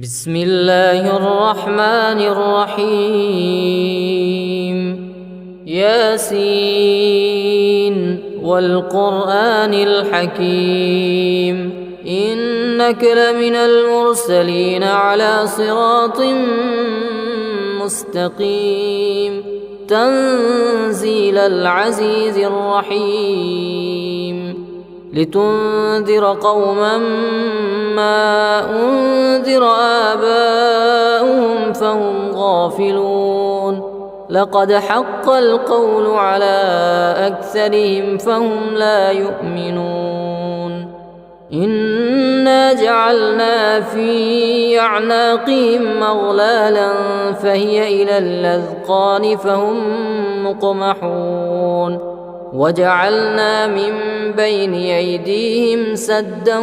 بسم الله الرحمن الرحيم. ياسين والقرآن الحكيم إنك لمن المرسلين على صراط مستقيم تنزيل العزيز الرحيم لتنذر قوما ما أنذر آباؤهم فهم غافلون لقد حق القول على أكثرهم فهم لا يؤمنون إنا جعلنا في أعناقهم أغلالا فهي إلى الأذقان فهم مقمحون وجعلنا من بين أيديهم سدا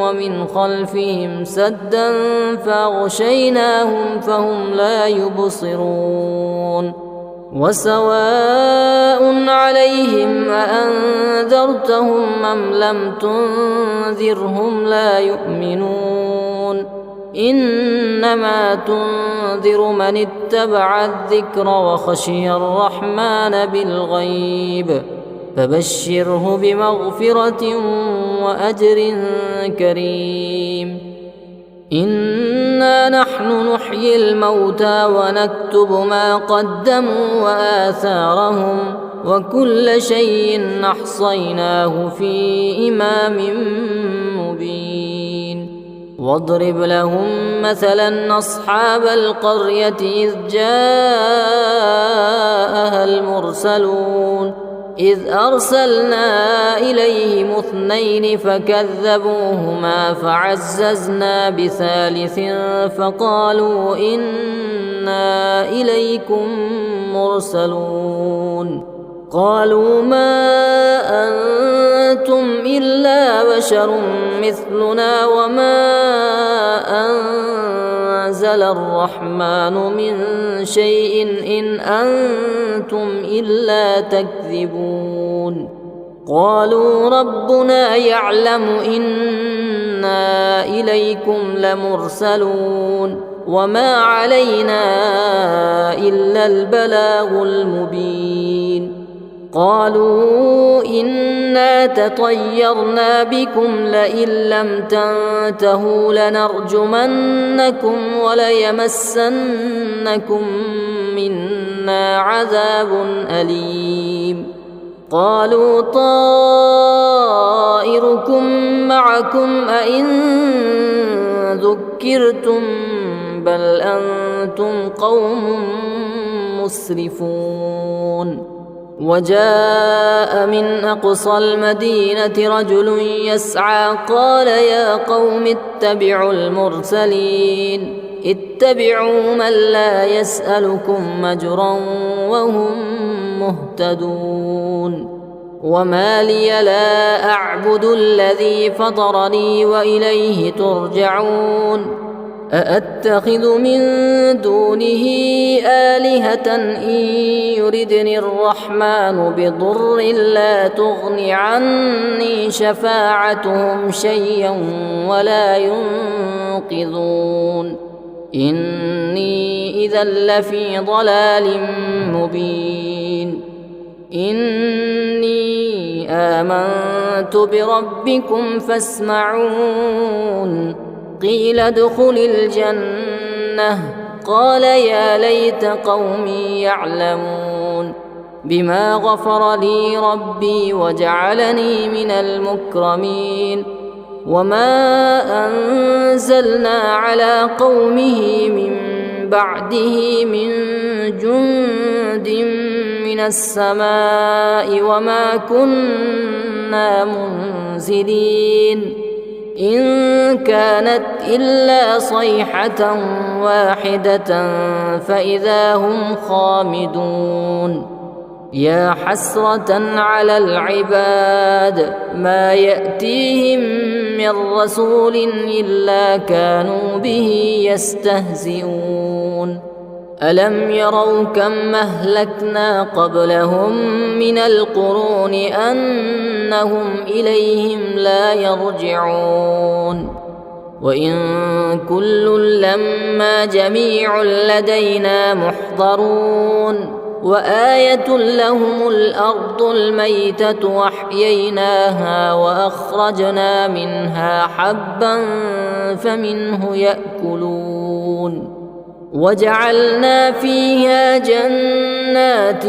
ومن خلفهم سدا فأغشيناهم فهم لا يبصرون وسواء عليهم أأنذرتهم أم لم تنذرهم لا يؤمنون إنما تنذر من اتبع الذكر وخشي الرحمن بالغيب فبشره بمغفرة وأجر كريم إنا نحن نحيي الموتى ونكتب ما قدموا وآثارهم وكل شيء أحصيناه في إمام مبين واضرب لهم مثلا أصحاب القرية إذ جاءها المرسلون إذ أرسلنا إليهم 2 فكذبوهما فعززنا بثالث فقالوا إنا إليكم مرسلون قالوا ما أنتم إلا بشر مثلنا وما أنزل الرحمن من شيء إن أنتم إلا تكذبون قالوا ربنا يعلم إنا إليكم لمرسلون وما علينا إلا البلاغ المبين قالوا إنا تطيرنا بكم لئن لم تنتهوا لنرجمنكم وليمسنكم منا عذاب أليم قالوا طائركم معكم أئن ذكرتم بل أنتم قوم مسرفون وجاء من أقصى المدينة رجل يسعى قال يا قوم اتبعوا المرسلين اتبعوا من لا يسألكم أجرا وهم مهتدون وما لي لا أعبد الذي فطرني وإليه ترجعون أأتخذ من دونه آلهة إن يردني الرحمن بضر لا تغن عني شفاعتهم شيئا ولا ينقذون إني إذا لفي ضلال مبين إني آمنت بربكم فاسمعون قيل ادخل الجنة قال يا ليت قومي يعلمون بما غفر لي ربي وجعلني من المكرمين وما أنزلنا على قومه من بعده من جند من السماء وما كنا منزلين إن كانت إلا صيحة واحدة فإذا هم خامدون يا حسرة على العباد ما يأتيهم من رسول إلا كانوا به يستهزئون ألم يروا كم أهلكنا قبلهم من القرون أنهم إليهم لا يرجعون وإن كل لما جميع لدينا محضرون وآية لهم الأرض الميتة وأحييناها وأخرجنا منها حبا فمنه يأكلون وجعلنا فيها جنات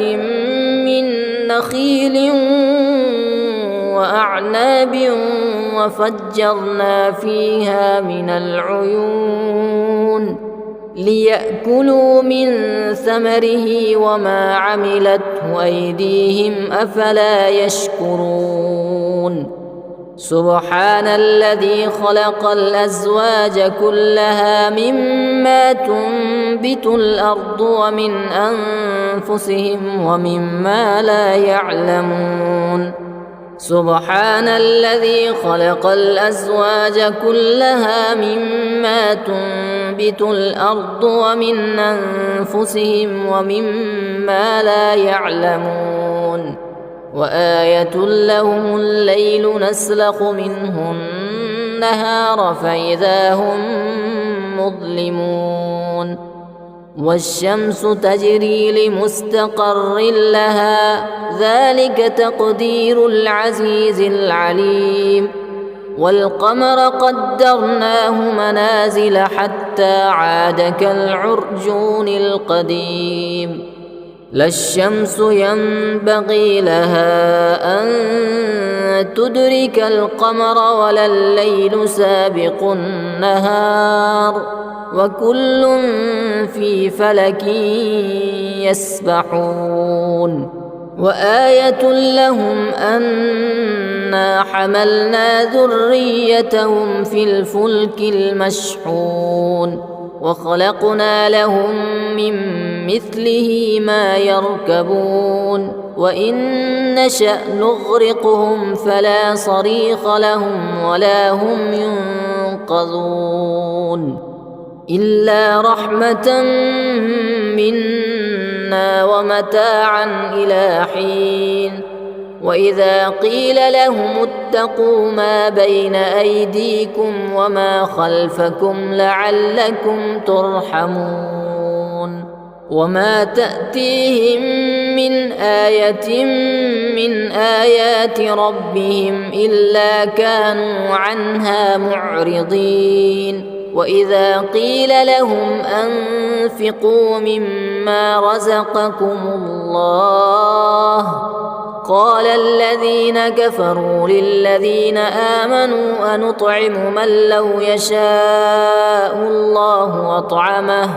من نخيل وأعناب وفجرنا فيها من العيون ليأكلوا من ثمره وما عملته أيديهم أفلا يشكرون سبحان الذي خلق الأزواج كلها مما تنبت الأرض ومن أنفسهم ومما لا يعلمون سبحان الذي خلق الأزواج كلها مما تنبت الأرض ومن أنفسهم ومما لا يعلمون وآية لهم الليل نسلخ منه النهار فإذا هم مظلمون والشمس تجري لمستقر لها ذلك تقدير العزيز العليم والقمر قدرناه منازل حتى عاد كالعرجون القديم لا الشمس ينبغي لها أن تدرك القمر ولا الليل سابق النهار وكل في فلك يسبحون وآية لهم أنا حملنا ذريتهم في الفلك المشحون وخلقنا لهم من مثله ما يركبون وإن نشأ نغرقهم فلا صريخ لهم ولا هم ينقذون إلا رحمة منا ومتاعا إلى حين وإذا قيل لهم اتقوا ما بين أيديكم وما خلفكم لعلكم ترحمون وما تأتيهم من آية من آيات ربهم إلا كانوا عنها معرضين وإذا قيل لهم أنفقوا مما رزقكم الله قال الذين كفروا للذين آمنوا أنطعم من لو يشاء الله أطعمه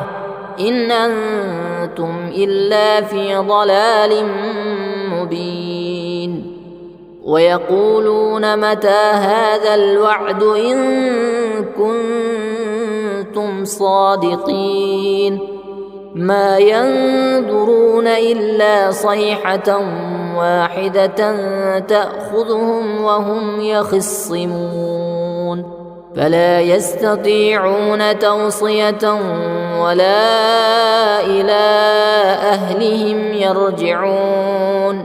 إن أنتم إلا في ضلال مبين ويقولون متى هذا الوعد إن كنتم صادقين ما ينظرون إلا صيحة واحدة تأخذهم وهم يخصمون فلا يستطيعون توصية ولا إلى أهلهم يرجعون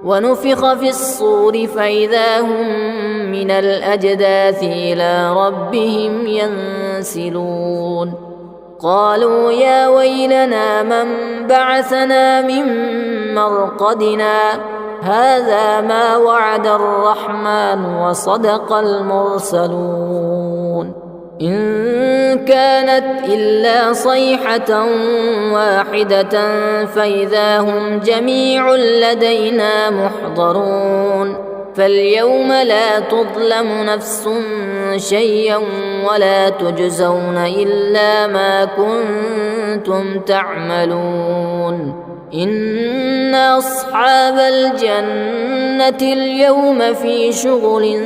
ونفخ في الصور فإذا هم من الأجداث إلى ربهم ينسلون قالوا يا ويلنا من بعثنا من مرقدنا هذا ما وعد الرحمن وصدق المرسلون إن كانت إلا صيحة واحدة فإذا هم جميع لدينا محضرون فاليوم لا تظلم نفس شيئا ولا تجزون إلا ما كنتم تعملون إن أصحاب الجنة اليوم في شغل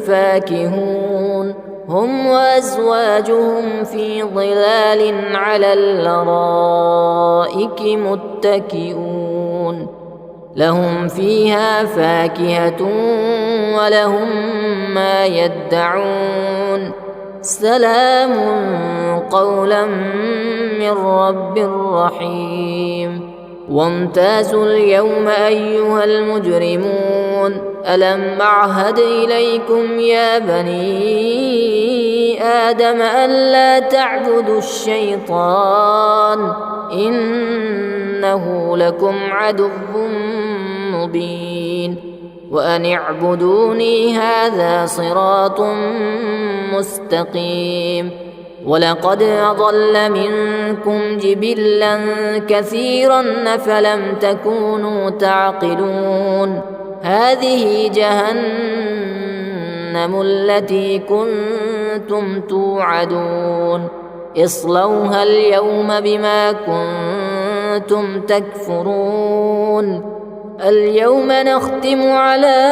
فاكهون هم وأزواجهم في ظلال على الأرائك متكئون لهم فيها فاكهة ولهم ما يدعون سلام قولا من رب رحيم وامتازوا اليوم أيها المجرمون ألم أعهد إليكم يا بني آدم ألا تعبدوا الشيطان إنه لكم عدو مبين وأن اعبدوني هذا صراط مستقيم ولقد أضل منكم جبلا كثيرا أفلم تكونوا تعقلون هذه جهنم التي كنتم توعدون اصلوها اليوم بما كنتم تكفرون اليوم نختم على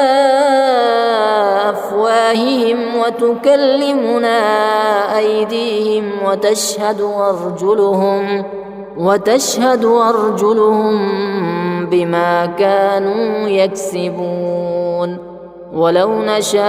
أفواههم وتكلمنا أيديهم وتشهد أرجلهم بما كانوا يكسبون ولو نشاء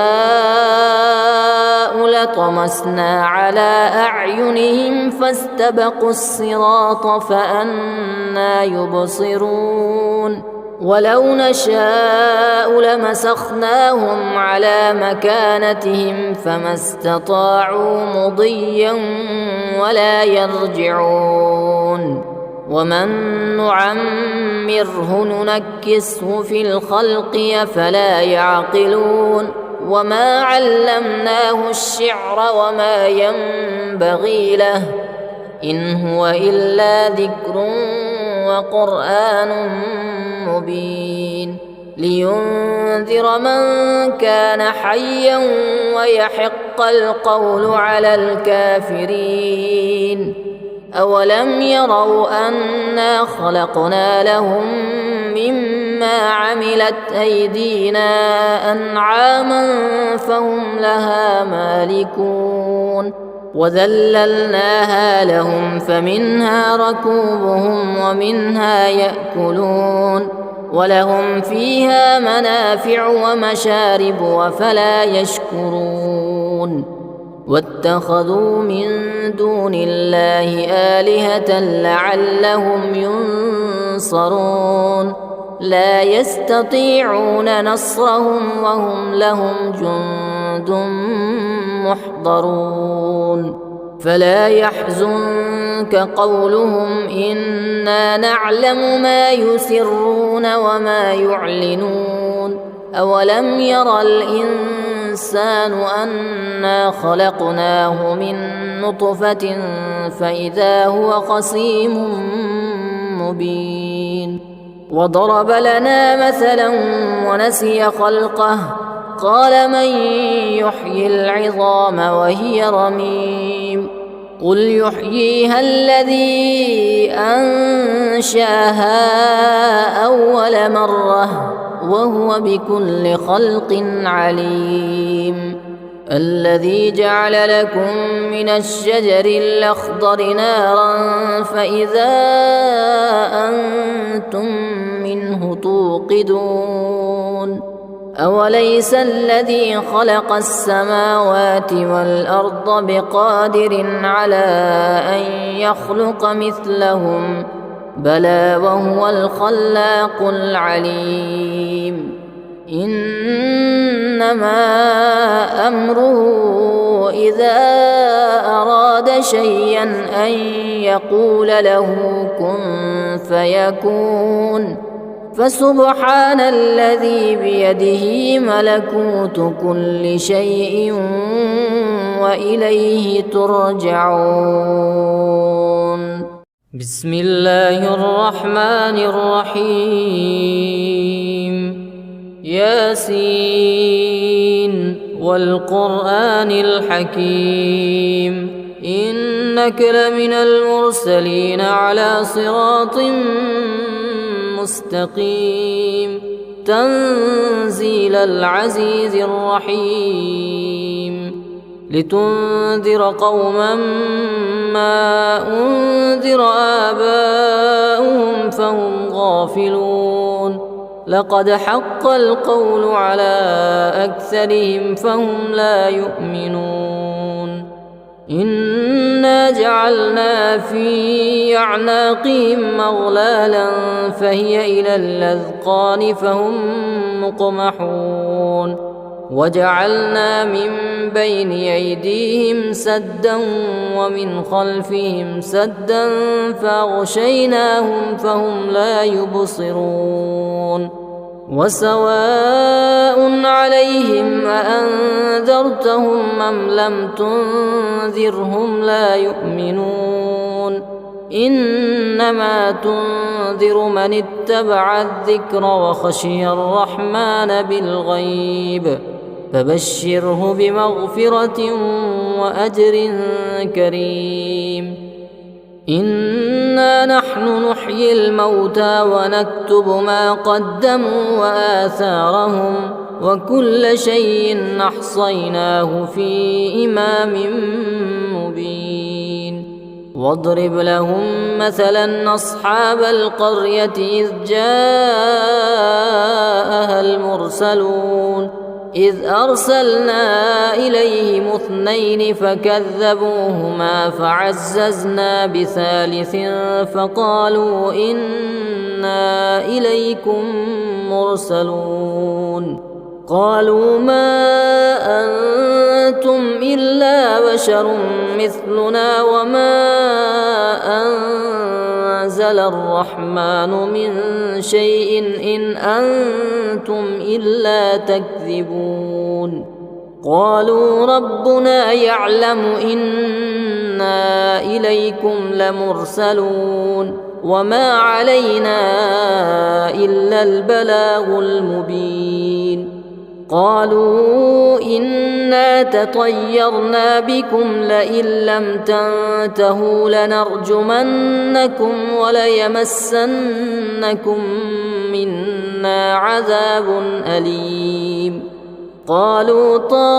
لطمسنا على أعينهم فاستبقوا الصراط فأنى يبصرون ولو نشاء لمسخناهم على مكانتهم فما استطاعوا مضيا ولا يرجعون ومن نعمره ننكسه في الخلق أفلا يعقلون وما علمناه الشعر وما ينبغي له إن هو إلا ذكر وقرآن مبين لينذر من كان حيا ويحق القول على الكافرين أولم يروا أنا خلقنا لهم مما عملت أيدينا أنعاما فهم لها مالكون وذللناها لهم فمنها ركوبهم ومنها يأكلون ولهم فيها منافع ومشارب وفلا يشكرون واتخذوا من دون الله آلهة لعلهم ينصرون لا يستطيعون نصرهم وهم لهم جند محضرون فلا يحزنك قولهم إنا نعلم ما يسرون وما يعلنون أولم ير الإنسان أنا خلقناه من نطفة فإذا هو خصيم مبين وضرب لنا مثلا ونسي خلقه قال من يحيي العظام وهي رميم قل يحييها الذي أنشأها أول مرة وهو بكل خلق عليم الذي جعل لكم من الشجر الأخضر نارا فإذا أنتم منه توقدون أوليس الذي خلق السماوات والأرض بقادر على أن يخلق مثلهم بلى وهو الخلاق العليم إنما أمره إذا أراد شيئا أن يقول له كن فيكون فسبحان الذي بيده ملكوت كل شيء وإليه ترجعون بسم الله الرحمن الرحيم ياسين والقرآن الحكيم إنك لمن المرسلين على صراط مستقيم تنزيل العزيز الرحيم لتنذر قوما ما أنذر آباؤهم فهم غافلون لقد حق القول على أكثرهم فهم لا يؤمنون إنا جعلنا في أعناقهم أغلالا فهي إلى الأذقان فهم مقمحون وجعلنا من بين أيديهم سدا ومن خلفهم سدا فأغشيناهم فهم لا يبصرون وسواء عليهم أأنذرتهم أم لم تنذرهم لا يؤمنون إنما تنذر من اتبع الذكر وخشي الرحمن بالغيب فبشره بمغفرة وأجر كريم إنا نحن نحيي الموتى ونكتب ما قدموا وآثارهم وكل شيء أحصيناه في إمام مبين واضرب لهم مثلا أصحاب القرية إذ جاءها المرسلون إذ أرسلنا إليهم 2 فكذبوهما فعززنا بثالث فقالوا إنا إليكم مرسلون قالوا ما أنتم إلا بشر مثلنا وما أنزل الرحمن من شيء إن أنتم إلا تكذبون قالوا ربنا يعلم إنا إليكم لمرسلون وما علينا إلا البلاغ المبين قالوا إنا تطيرنا بكم لئن لم تنتهوا لنرجمنكم وليمسنكم منا عذاب أليم قالوا طائركم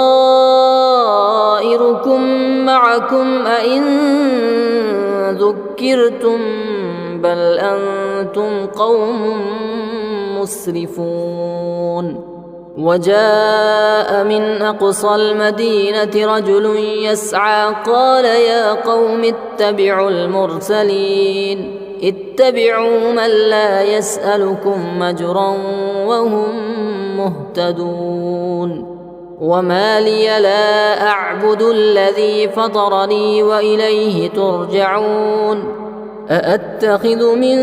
معكم أئن ذكرتم بل أنتم قوم مسرفون وجاء من أقصى المدينة رجل يسعى قال يا قوم اتبعوا المرسلين اتبعوا من لا يسألكم أجرا وهم مهتدون وما لي لا أعبد الذي فطرني وإليه ترجعون أأتخذ من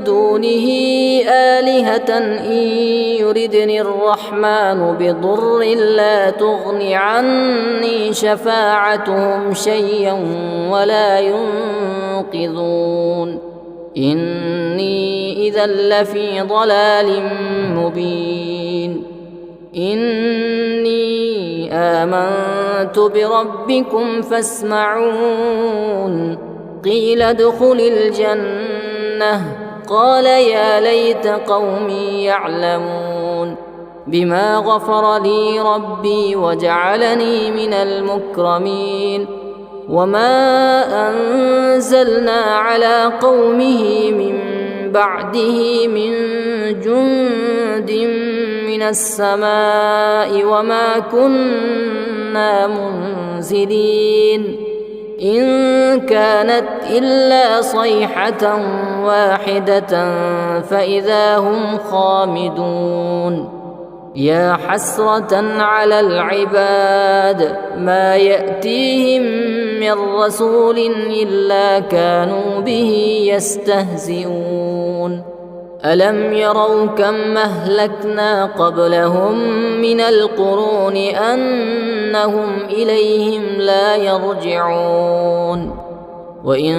دونه آلهة إن يردني الرحمن بضر لا تغن عني شفاعتهم شيئا ولا ينقذون إني إذا لفي ضلال مبين إني آمنت بربكم فاسمعون قيل ادخل الجنة قال يا ليت قومي يعلمون بما غفر لي ربي وجعلني من المكرمين وما أنزلنا على قومه من بعده من جند من السماء وما كنا منزلين إن كانت إلا صيحة واحدة فإذا هم خامدون يا حسرة على العباد ما يأتيهم من رسول إلا كانوا به يستهزئون ألم يروا كم أهلكنا قبلهم من القرون أنهم إليهم لا يرجعون وإن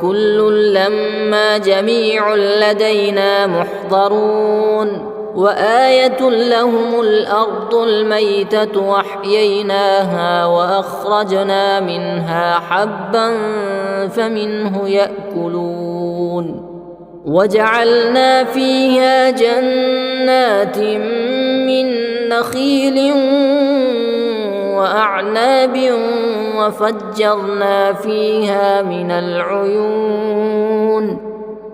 كل لما جميع لدينا محضرون وآية لهم الأرض الميتة وأحييناها وأخرجنا منها حبا فمنه يأكلون وجعلنا فيها جنات من نخيل وأعناب وفجرنا فيها من العيون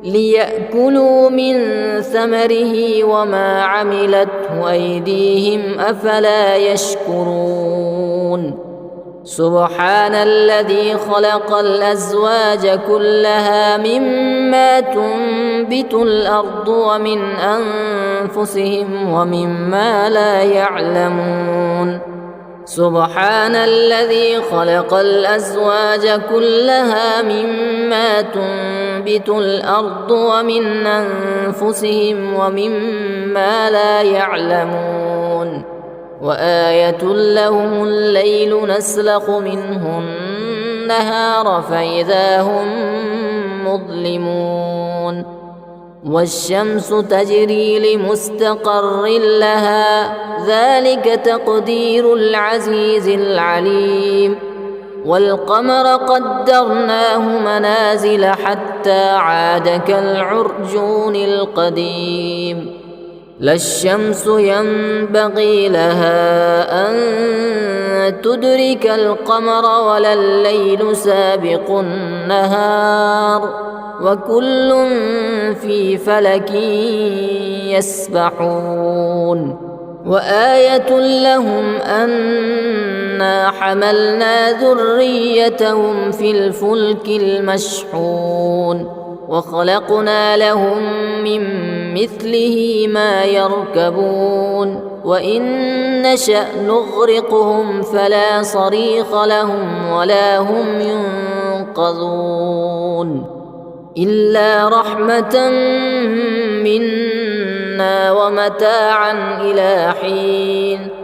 ليأكلوا من ثمره وما عملته أيديهم أفلا يشكرون سبحان الذي خلق الأزواج كلها مما تنبت الأرض ومن أنفسهم ومما لا يعلمون سبحان الذي خلق الأزواج كلها مما تنبت الأرض ومن أنفسهم ومما لا يعلمون وآية لهم الليل نسلخ منه النهار فإذا هم مظلمون والشمس تجري لمستقر لها ذلك تقدير العزيز العليم والقمر قدرناه منازل حتى عاد كالعرجون القديم لا الشمس ينبغي لها أن تدرك القمر ولا الليل سابق النهار وكل في فلك يسبحون وآية لهم أنا حملنا ذريتهم في الفلك المشحون وخلقنا لهم من مثله ما يركبون وإن نشأ نغرقهم فلا صريخ لهم ولا هم ينقذون إلا رحمة منا ومتاعا إلى حين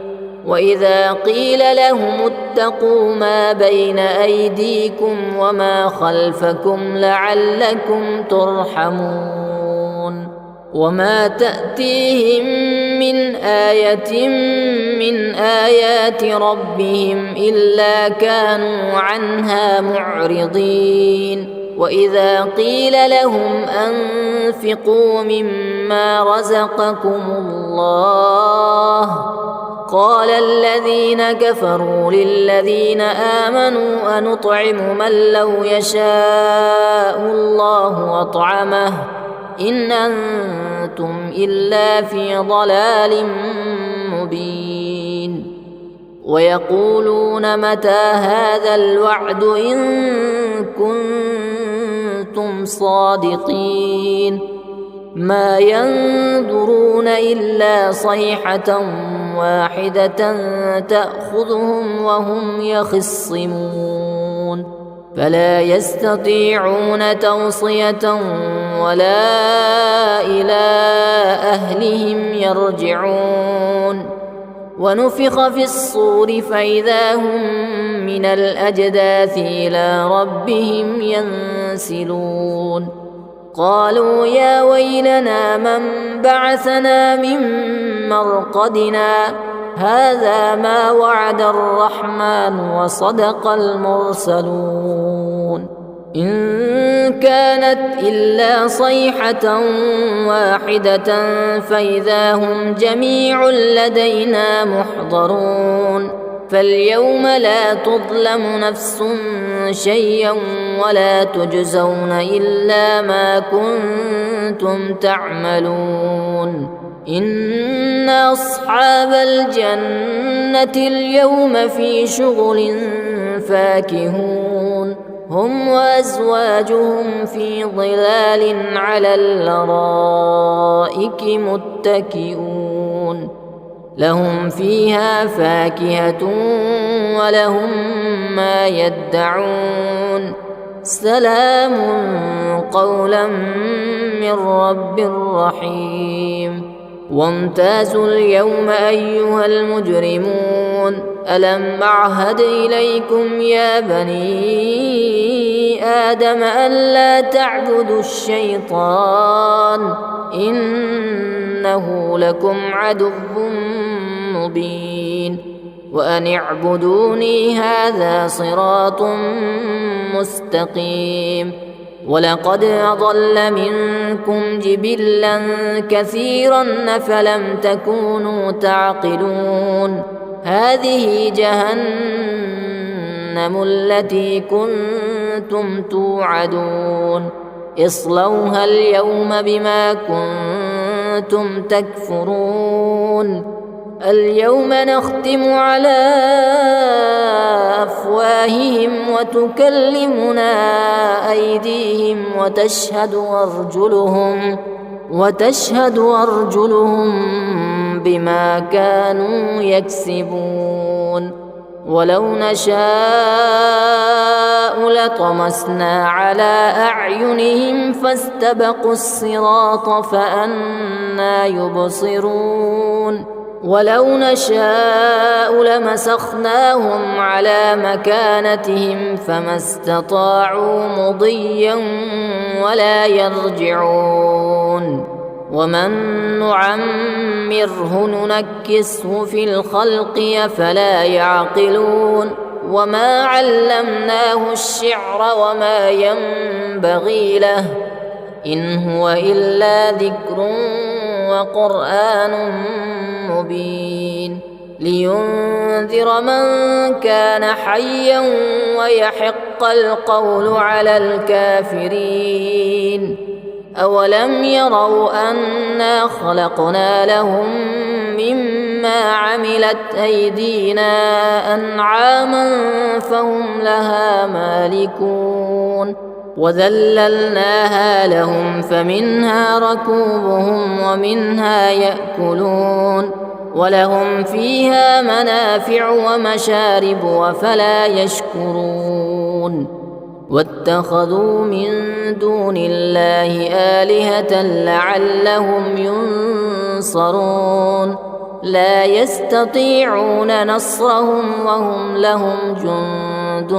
وإذا قيل لهم اتقوا ما بين أيديكم وما خلفكم لعلكم ترحمون وما تأتيهم من آية من آيات ربهم إلا كانوا عنها معرضين وإذا قيل لهم أنفقوا مما رزقكم الله قال الذين كفروا للذين آمنوا أنطعم من لو يشاء الله أطعمه إن أنتم إلا في ضلال مبين ويقولون متى هذا الوعد إن كنتم صادقين ما ينظرون إلا صيحة واحدة تأخذهم وهم يخصمون فلا يستطيعون توصية ولا إلى أهلهم يرجعون ونفخ في الصور فإذا هم من الأجداث إلى ربهم ينسلون قالوا يا ويلنا من بعثنا من مرقدنا هذا ما وعد الرحمن وصدق المرسلون إن كانت إلا صيحة واحدة فإذا هم جميع لدينا محضرون فاليوم لا تظلم نفس شيئا ولا تجزون إلا ما كنتم تعملون إن أصحاب الجنة اليوم في شغل فاكهون هم وأزواجهم في ظلال على الأرائك متكئون لهم فيها فاكهة ولهم ما يدعون سلام قولا من رب رحيم وامتازوا اليوم أيها المجرمون ألم أعهد إليكم يا بني آدم ألا تعبدوا الشيطان إنه لكم عدو مبين وأن اعبدوني هذا صراط مستقيم ولقد أضل منكم جبلا كثيرا فلم تكونوا تعقلون هذه جهنم التي كنتم توعدون اصلوها اليوم بما كنتم تكفرون اليوم نختم على أفواههم وتكلمنا أيديهم وتشهد أرجلهم بما كانوا يكسبون ولو نشاء لطمسنا على أعينهم فاستبقوا الصراط فأنى يبصرون ولو نشاء لمسخناهم على مكانتهم فما استطاعوا مضيا ولا يرجعون ومن نعمره ننكسه في الخلق أفلا يعقلون وما علمناه الشعر وما ينبغي له إن هو إلا ذكر وقرآن مبين لينذر من كان حيا ويحق القول على الكافرين أولم يروا أنا خلقنا لهم مما عملت أيدينا أنعاما فهم لها مالكون وذللناها لهم فمنها ركوبهم ومنها يأكلون ولهم فيها منافع ومشارب وفلا يشكرون واتخذوا من دون الله آلهة لعلهم ينصرون لا يستطيعون نصرهم وهم لهم جند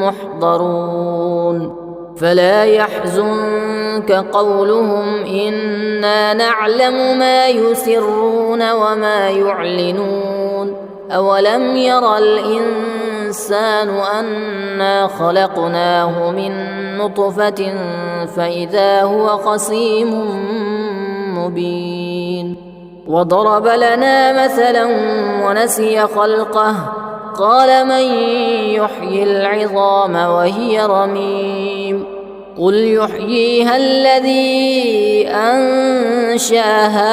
محضرون فلا يحزنك قولهم إنا نعلم ما يسرون وما يعلنون أولم ير الإنسان أنا خلقناه من نطفة فإذا هو خصيم مبين وضرب لنا مثلا ونسي خلقه قال من يحيي العظام وهي رميم قل يحييها الذي أنشأها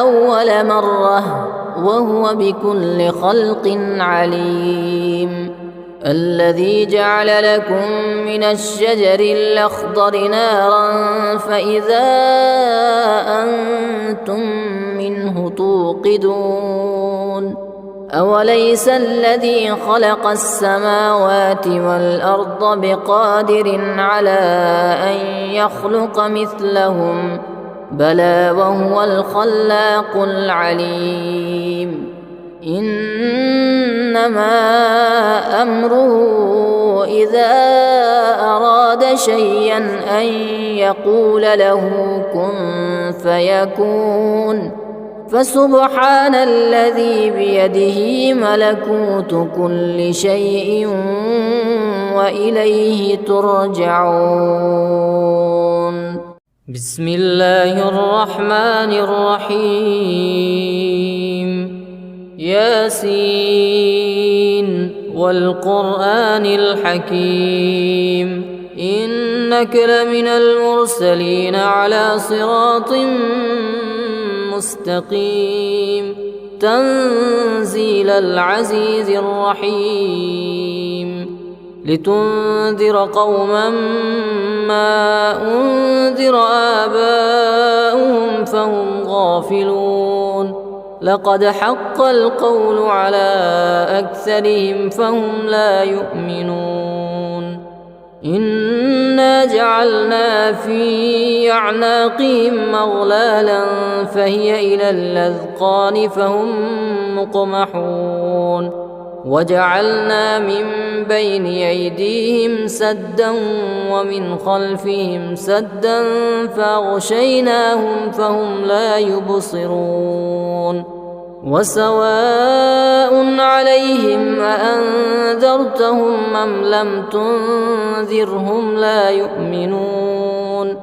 أول مرة وهو بكل خلق عليم الذي جعل لكم من الشجر الأخضر نارا فإذا أنتم منه توقدون أوليس الذي خلق السماوات والأرض بقادر على أن يخلق مثلهم بلى وهو الخلاق العليم إنما أمره إذا أراد شيئا أن يقول له كن فيكون فسبحان الذي بيده ملكوت كل شيء وإليه ترجعون بسم الله الرحمن الرحيم ياسين والقرآن الحكيم إنك لمن المرسلين على صراط مستقيم تنزيل العزيز الرحيم لتنذر قوما ما أنذر آباؤهم فهم غافلون لقد حق القول على أكثرهم فهم لا يؤمنون إنا جعلنا في أعناقهم أغلالا فهي إلى الأذقان فهم مقمحون وجعلنا من بين أيديهم سدا ومن خلفهم سدا فأغشيناهم فهم لا يبصرون وسواء عليهم أأنذرتهم أم لم تنذرهم لا يؤمنون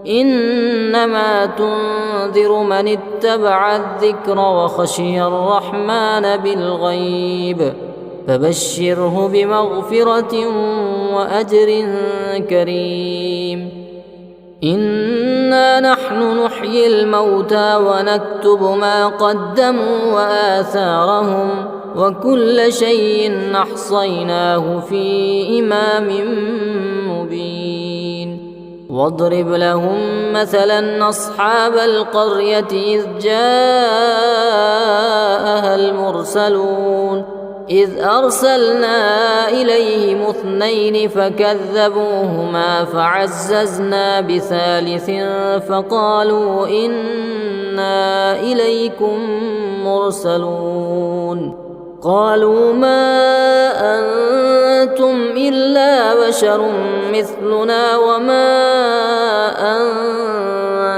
إنما تنذر من اتبع الذكر وخشي الرحمن بالغيب فبشره بمغفرة وأجر كريم إنا نحن نحيي الموتى ونكتب ما قدموا وآثارهم وكل شيء أحصيناه في إمام مبين واضرب لهم مثلا أصحاب القرية إذ جاءها المرسلون إذ أرسلنا إليهم 2 فكذبوهما فعززنا بثالث فقالوا إنا إليكم مرسلون قالوا ما أنتم إلا بشر مثلنا وما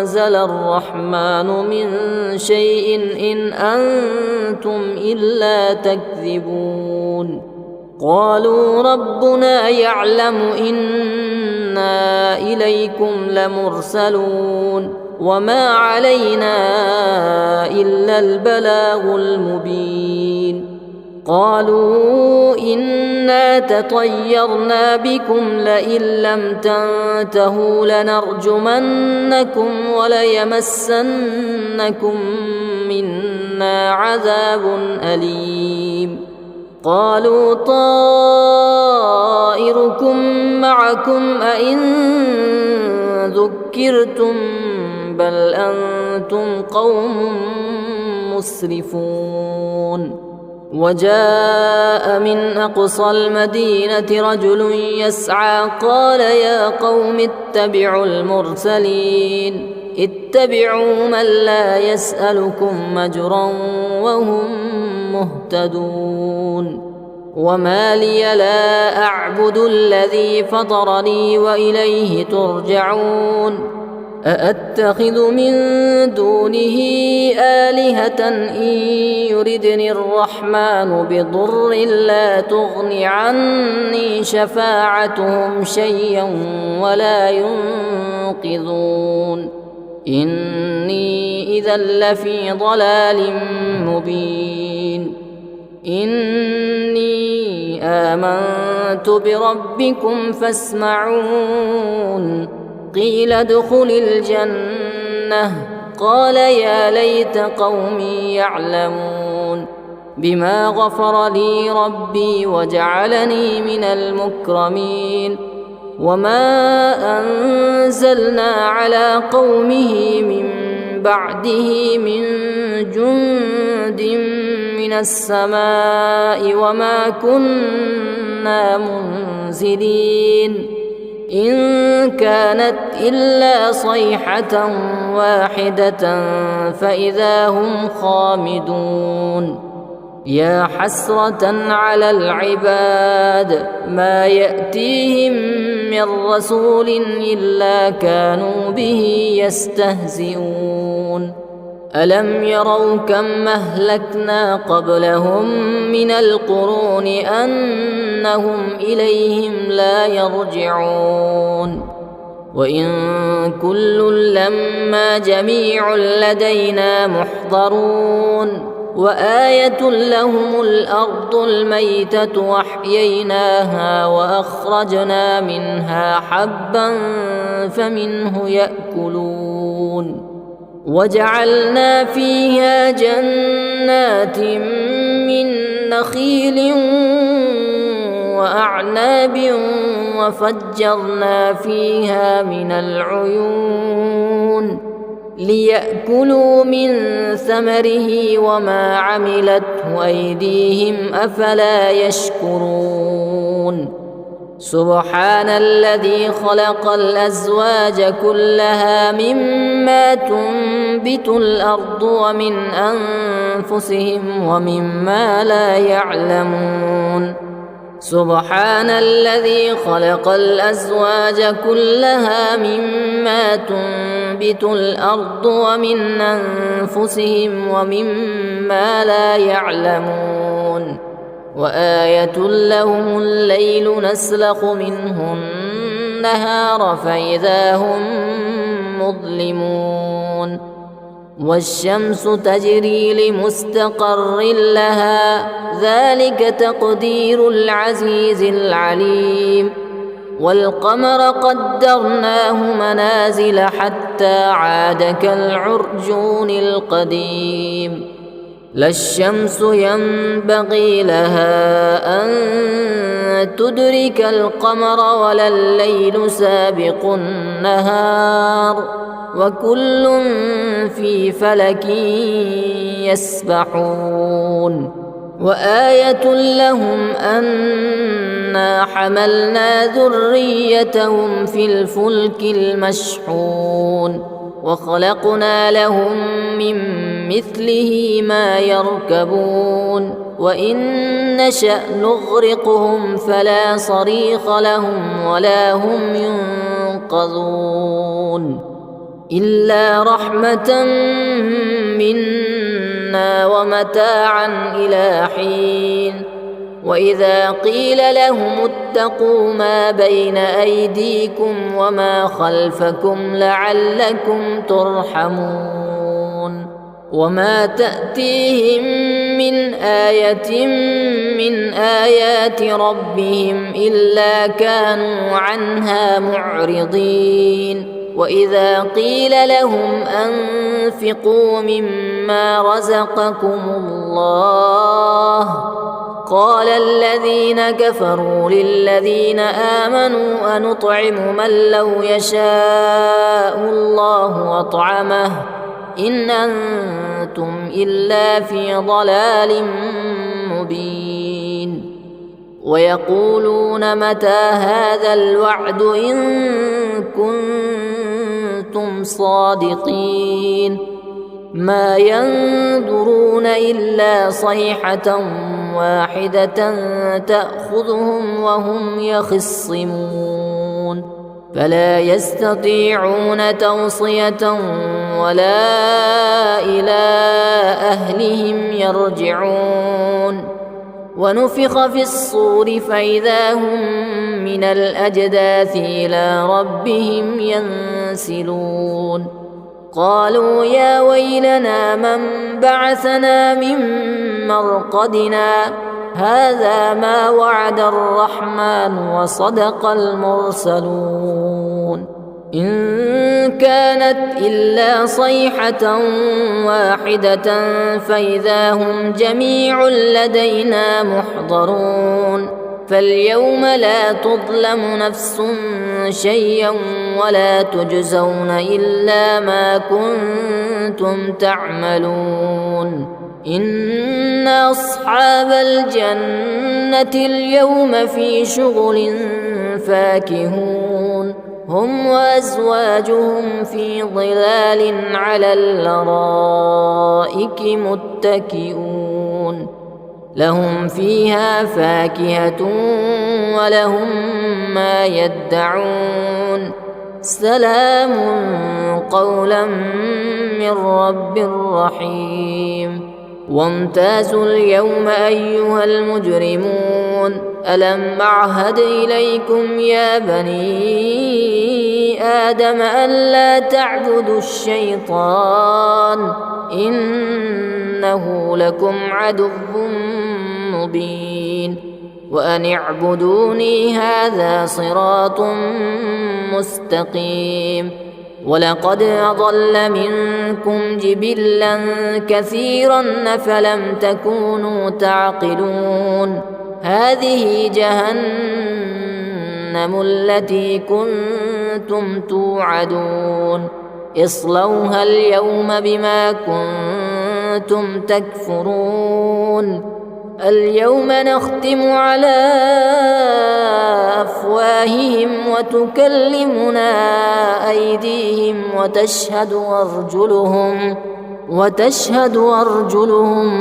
أنزل الرحمن من شيء إن أنتم إلا تكذبون قالوا ربنا يعلم إنا إليكم لمرسلون وما علينا إلا البلاغ المبين قالوا إنا تطيرنا بكم لئن لم تنتهوا لنرجمنكم وليمسنكم منا عذاب أليم قالوا طائركم معكم أئن ذكرتم بل أنتم قوم مسرفون وجاء من أقصى المدينة رجل يسعى قال يا قوم اتبعوا المرسلين اتبعوا من لا يسألكم مجرا وهم مهتدون وما لي لا أعبد الذي فطرني وإليه ترجعون أأتخذ من دونه آلهة إن يردني الرحمن بضر لا تغن عني شفاعتهم شيئا ولا ينقذون إني إذا لفي ضلال مبين إني آمنت بربكم فاسمعون قيل ادخل الجنة قال يا ليت قومي يعلمون بما غفر لي ربي وجعلني من المكرمين وما أنزلنا على قومه من بعده من جند من السماء وما كنا منزلين إن كانت إلا صيحة واحدة فإذا هم خامدون يا حسرة على العباد ما يأتيهم من رسول إلا كانوا به يستهزئون ألم يروا كم أهلكنا قبلهم من القرون أنهم إليهم لا يرجعون وإن كل لما جميع لدينا محضرون وآية لهم الأرض الميتة وأحييناها وأخرجنا منها حبا فمنه يأكلون وجعلنا فيها جنات من نخيل وأعناب وفجرنا فيها من العيون ليأكلوا من ثمره وما عملته أيديهم أفلا يشكرون سبحان الذي خلق الأزواج كلها مما تنبت الأرض ومن أنفسهم ومما لا يعلمون سبحان الذي خلق الأزواج كلها مما تنبت الأرض ومن أنفسهم ومما لا يعلمون وآية لهم الليل نسلخ منه النهار فإذا هم مظلمون والشمس تجري لمستقر لها ذلك تقدير العزيز العليم والقمر قدرناه منازل حتى عاد كالعرجون القديم لا الشمس ينبغي لها أن تدرك القمر ولا الليل سابق النهار وكل في فلك يسبحون وآية لهم أنا حملنا ذريتهم في الفلك المشحون وخلقنا لهم من مثله ما يركبون وإن نشأ نغرقهم فلا صريخ لهم ولا هم ينقذون إلا رحمة منا ومتاعا إلى حين وإذا قيل لهم اتقوا ما بين أيديكم وما خلفكم لعلكم ترحمون وما تأتيهم من آية من آيات ربهم إلا كانوا عنها معرضين وإذا قيل لهم أنفقوا مما رزقكم الله قال الذين كفروا للذين آمنوا أنطعم من لو يشاء الله أطعمه إن أنتم إلا في ضلال مبين ويقولون متى هذا الوعد إن كنتم صادقين ما ينظرون إلا صيحة واحدة تأخذهم وهم يخصمون فلا يستطيعون توصية ولا إلى أهلهم يرجعون ونفخ في الصور فإذا هم من الأجداث إلى ربهم ينسلون قالوا يا ويلنا من بعثنا من مرقدنا هذا ما وعد الرحمن وصدق المرسلون إن كانت إلا صيحة واحدة فإذا هم جميع لدينا محضرون فاليوم لا تظلم نفس شيئا ولا تجزون إلا ما كنتم تعملون إن أصحاب الجنة اليوم في شغل فاكهون هم وأزواجهم في ظلال على الأرائك متكئون لهم فيها فاكهة ولهم ما يدعون سلام قولا من رب رحيم وامتازوا اليوم أيها المجرمون ألم أعهد إليكم يا بني آدم ألا تعبدوا الشيطان إنه لكم عدو مبين وأن اعبدوني هذا صراط مستقيم ولقد أضل منكم جبلا كثيرا أفلم تكونوا تعقلون هذه جهنم التي كنتم توعدون اصلوها اليوم بما كنتم تكفرون اليوم نختم على أفواههم وتكلمنا أيديهم وتشهد أرجلهم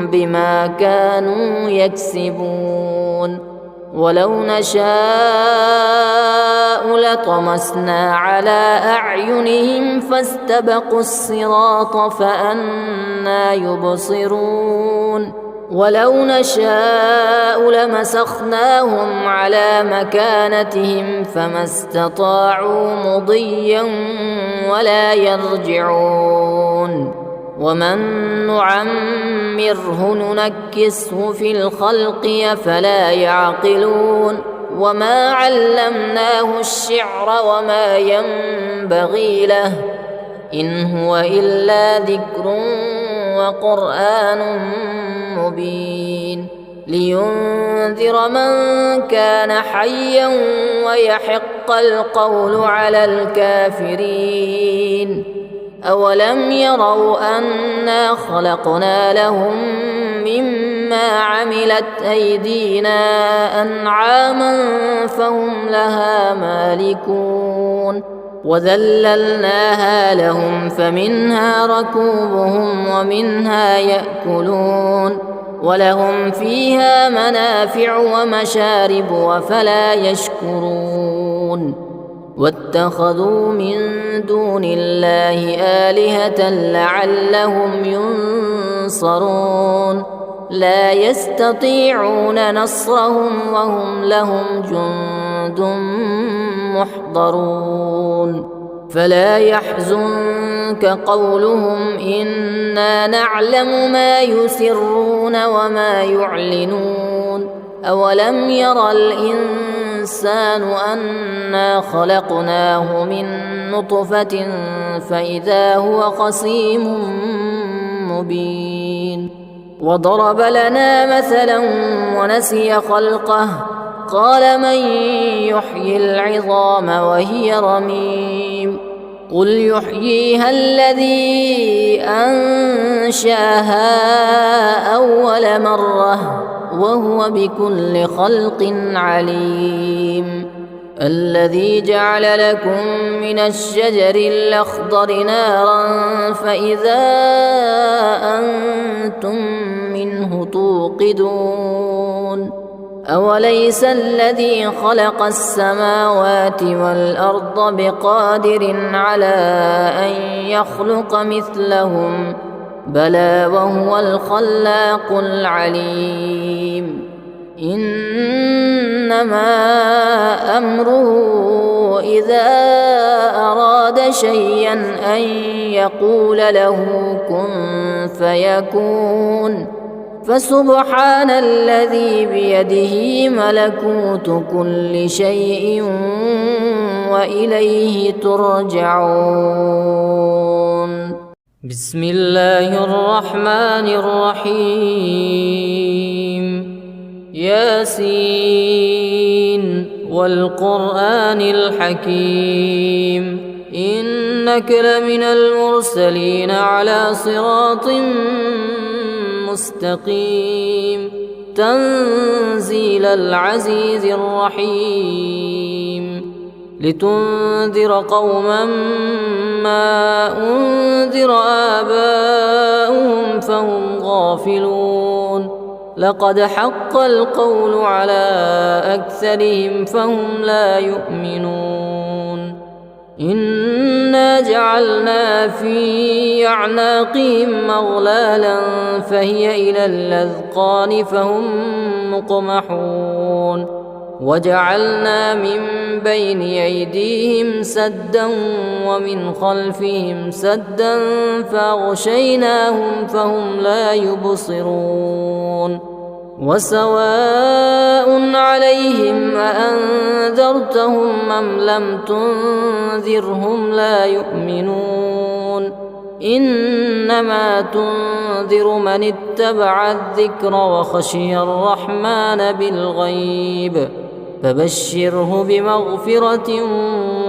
بما كانوا يكسبون ولو نشاء لطمسنا على أعينهم فاستبقوا الصراط فأنى يبصرون ولو نشاء لمسخناهم على مكانتهم فما استطاعوا مضيا ولا يرجعون ومن نعمره ننكسه في الخلق أفلا يعقلون وما علمناه الشعر وما ينبغي له إن هو إلا ذكر وقرآن مبين لينذر من كان حيا ويحق القول على الكافرين أولم يروا أنا خلقنا لهم مما عملت أيدينا أنعاما فهم لها مالكون وذللناها لهم فمنها ركوبهم ومنها يأكلون ولهم فيها منافع ومشارب وفلا يشكرون واتخذوا من دون الله آلهة لعلهم ينصرون لا يستطيعون نصرهم وهم لهم جند محضرون فلا يحزنك قولهم إنا نعلم ما يسرون وما يعلنون أولم ير الإنسان أنا خلقناه من نطفة فإذا هو خصيم مبين وضرب لنا مثلا ونسي خلقه قال من يحيي العظام وهي رميم قل يحييها الذي أنشأها أول مرة وهو بكل خلق عليم الذي جعل لكم من الشجر الأخضر نارا فإذا أنتم منه توقدون أوليس الذي خلق السماوات والأرض بقادر على أن يخلق مثلهم بلى وهو الخلاق العليم إنما أمره إذا أراد شيئا أن يقول له كن فيكون فسبحان الذي بيده ملكوت كل شيء وإليه ترجعون بسم الله الرحمن الرحيم ياسين والقرآن الحكيم إنك لمن المرسلين على صراط مستقيم تنزيل العزيز الرحيم لتنذر قوما ما أنذر آباؤهم فهم غافلون لقد حق القول على أكثرهم فهم لا يؤمنون إنا جعلنا في أعناقهم أغلالا فهي إلى الأذقان فهم مقمحون وجعلنا من بين أيديهم سدا ومن خلفهم سدا فأغشيناهم فهم لا يبصرون وسواء عليهم أأنذرتهم أم لم تنذرهم لا يؤمنون إنما تنذر من اتبع الذكر وخشي الرحمن بالغيب فبشره بمغفرة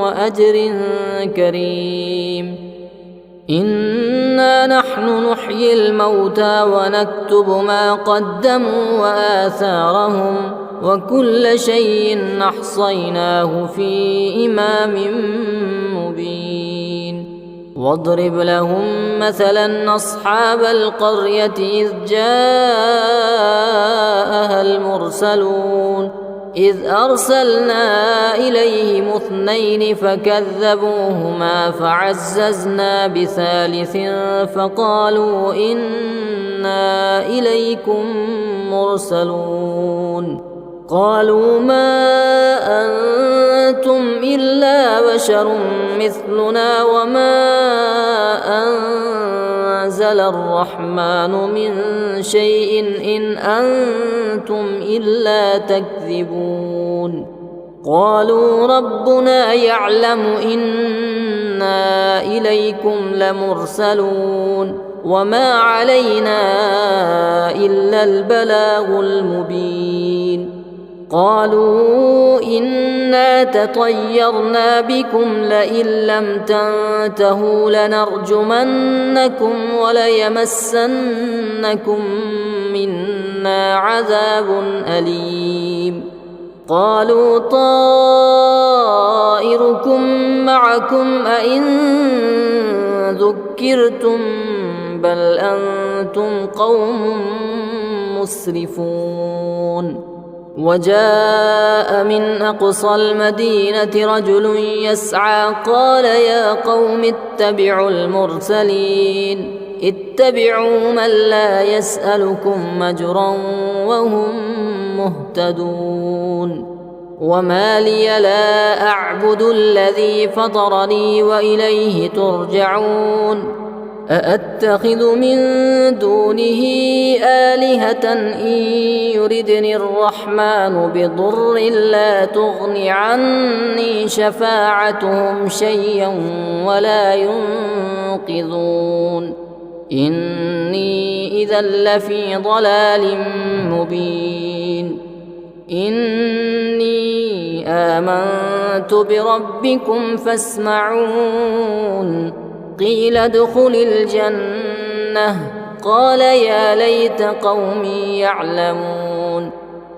وأجر كريم إنا نحن نحيي الموتى ونكتب ما قدموا وآثارهم وكل شيء أحصيناه في إمام مبين واضرب لهم مثلا أصحاب القرية إذ جاءها المرسلون إذ أرسلنا إليهم 2 فكذبوهما فعززنا بثالث فقالوا إنا إليكم مرسلون قالوا ما أنتم إلا بشر مثلنا وما أنزل الرحمن من شيء إن أنتم إلا تكذبون قالوا ربنا يعلم إنا إليكم لمرسلون وما علينا إلا البلاغ المبين. قالوا إنا تطيرنا بكم لئن لم تنتهوا لنرجمنكم وليمسنكم منا عذاب أليم. قالوا طائركم معكم أئن ذكرتم بل أنتم قوم مسرفون. وجاء من أقصى المدينة رجل يسعى قال يا قوم اتبعوا المرسلين اتبعوا من لا يسألكم مجرا وهم مهتدون. وما لي لا أعبد الذي فطرني وإليه ترجعون. أأتخذ من دونه آلهة إن يردني الرحمن بضر لا تغن عني شفاعتهم شيئا ولا ينقذون. إني إذا لفي ضلال مبين. إني آمنت بربكم فاسمعون. قيل ادخل الجنة قال يا ليت قومي يعلمون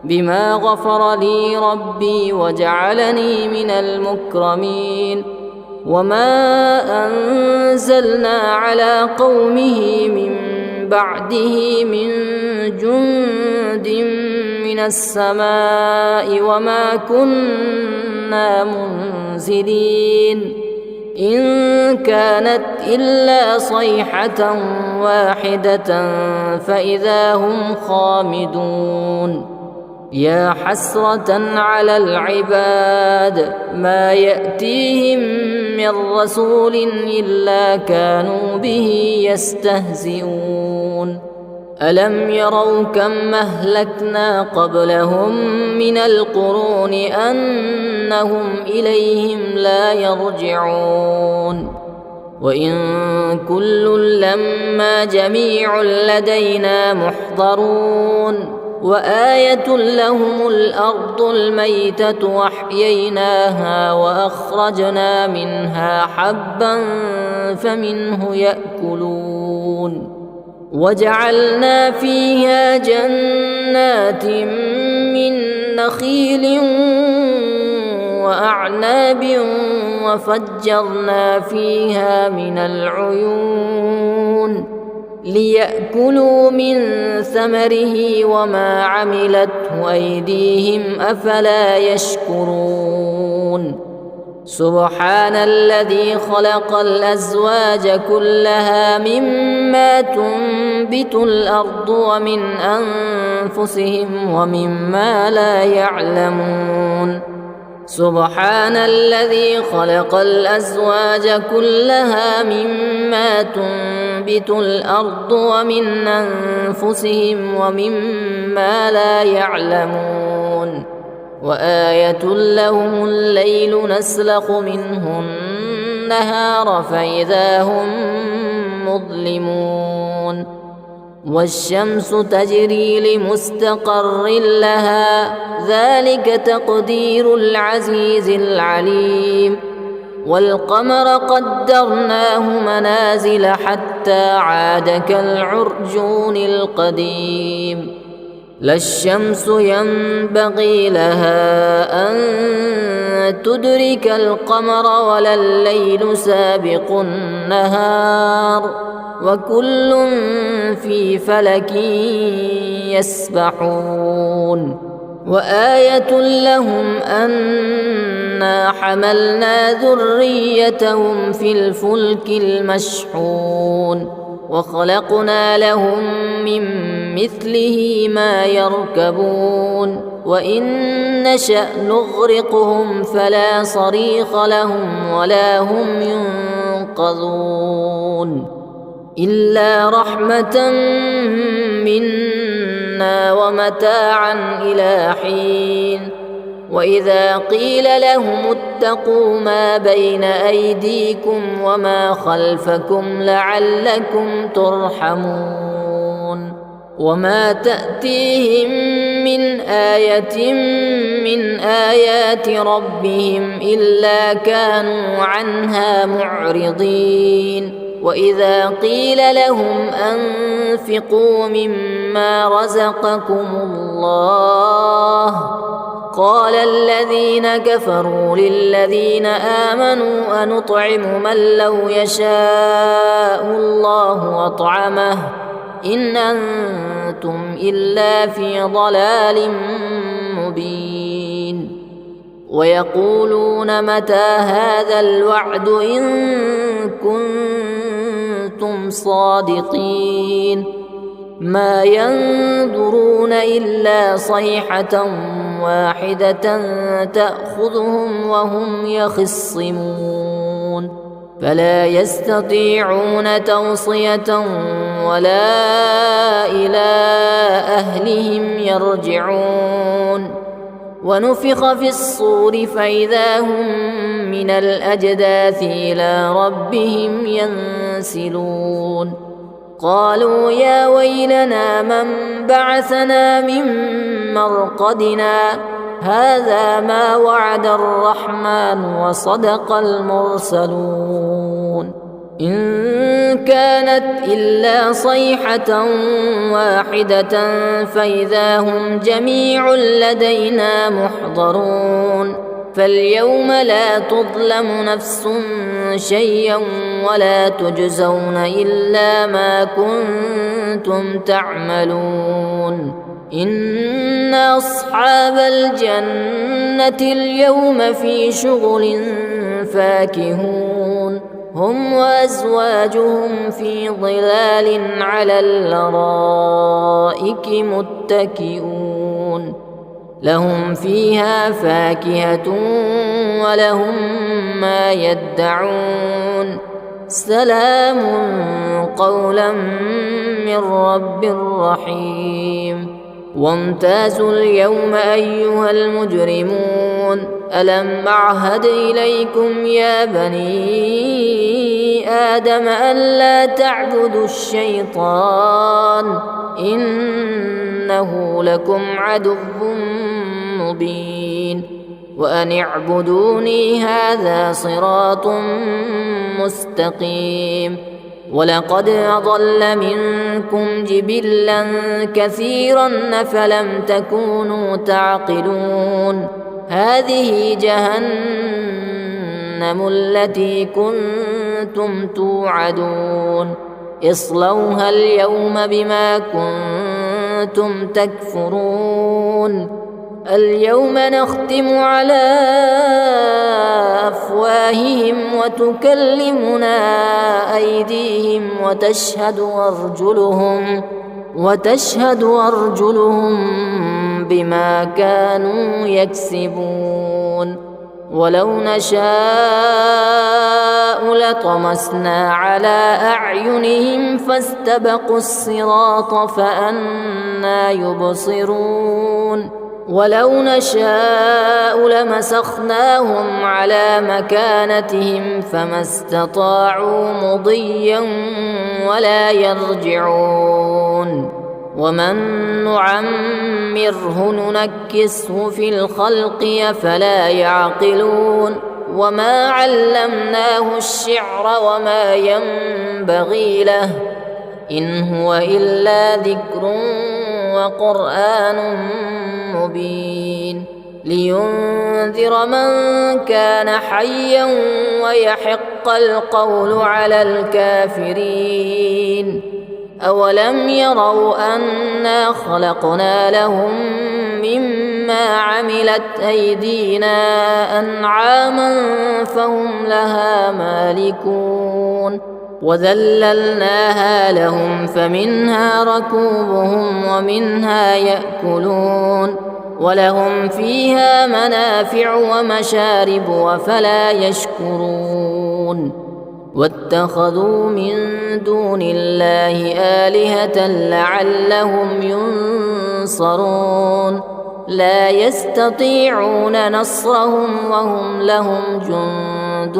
بما غفر لي ربي وجعلني من المكرمين. وما أنزلنا على قومه من بعده من جند من السماء وما كنا منزلين إن كانت إلا صيحة واحدة فإذا هم خامدون. يا حسرة على العباد ما يأتيهم من رسول إلا كانوا به يستهزئون. ألم يروا كم أهلكنا قبلهم من القرون أنهم إليهم لا يرجعون. وإن كل لما جميع لدينا محضرون. وآية لهم الأرض الميتة وأحييناها وأخرجنا منها حبا فمنه يأكلون. وجعلنا فيها جنات من نخيل وأعناب وفجرنا فيها من العيون ليأكلوا من ثمره وما عملته أيديهم أفلا يشكرون. سبحان الذي خلق الأزواج كلها مما تنبت الأرض ومن أنفسهم ومما لا يعلمون. سبحان الذي خلق الأزواج كلها مما تنبت الأرض ومن أنفسهم ومما لا يعلمون. وآية لهم الليل نسلخ منه النهار فإذا هم مظلمون. والشمس تجري لمستقر لها ذلك تقدير العزيز العليم. والقمر قدرناه منازل حتى عاد كالعرجون القديم. لا الشمس ينبغي لها أن تدرك القمر ولا الليل سابق النهار وكل في فلك يسبحون. وآية لهم أنا حملنا ذريتهم في الفلك المشحون وخلقنا لهم من مثله ما يركبون. وإن نشأ نغرقهم فلا صريخ لهم ولا هم ينقذون إلا رحمة منا ومتاعا إلى حين. وإذا قيل لهم اتقوا ما بين أيديكم وما خلفكم لعلكم ترحمون وما تأتيهم من آية من آيات ربهم إلا كانوا عنها معرضين وإذا قيل لهم أنفقوا مما رزقكم الله قال الذين كفروا للذين آمنوا أنطعم من لو يشاء الله أطعمه إن أنتم إلا في ضلال مبين ويقولون متى هذا الوعد إن كنتم صادقين ما ينظرون إلا صيحة واحدة تأخذهم وهم يخصمون فلا يستطيعون توصية ولا إلى أهلهم يرجعون ونفخ في الصور فإذا هم من الأجداث إلى ربهم ينسلون قالوا يا ويلنا من بعثنا من مرقدنا هذا ما وعد الرحمن وصدق المرسلون إن كانت إلا صيحة واحدة فإذا هم جميع لدينا محضرون فاليوم لا تظلم نفس شيئا ولا تجزون إلا ما كنتم تعملون إن أصحاب الجنة اليوم في شغل فاكهون هم وأزواجهم في ظلال على الأرائك متكئون لهم فيها فاكهة ولهم ما يدعون سلام قولا من رب رحيم وامتازوا اليوم أيها المجرمون ألم أعهد إليكم يا بني آدم ألا تعبدوا الشيطان إنه لكم عدو مبين وأن اعبدوني هذا صراط مستقيم ولقد أضل منكم جبلا كثيرا فلم تكونوا تعقلون هذه جهنم التي كنتم توعدون اصلوها اليوم بما كنتم تكفرون اليوم نختم على أفواههم وتكلمنا أيديهم وتشهد أرجلهم بما كانوا يكسبون ولو نشاء لطمسنا على أعينهم فاستبقوا الصراط فأنى يبصرون ولو نشاء لمسخناهم على مكانتهم فما استطاعوا مضيا ولا يرجعون ومن نعمره ننكسه في الخلق أفلا يعقلون وما علمناه الشعر وما ينبغي له إن هو إلا ذكر وقرآن مبين لينذر من كان حيا ويحق القول على الكافرين أولم يروا أنا خلقنا لهم مما عملت أيدينا أنعاما فهم لها مالكون وذللناها لهم فمنها ركوبهم ومنها يأكلون ولهم فيها منافع ومشارب وفلا يشكرون واتخذوا من دون الله آلهة لعلهم ينصرون لا يستطيعون نصرهم وهم لهم جند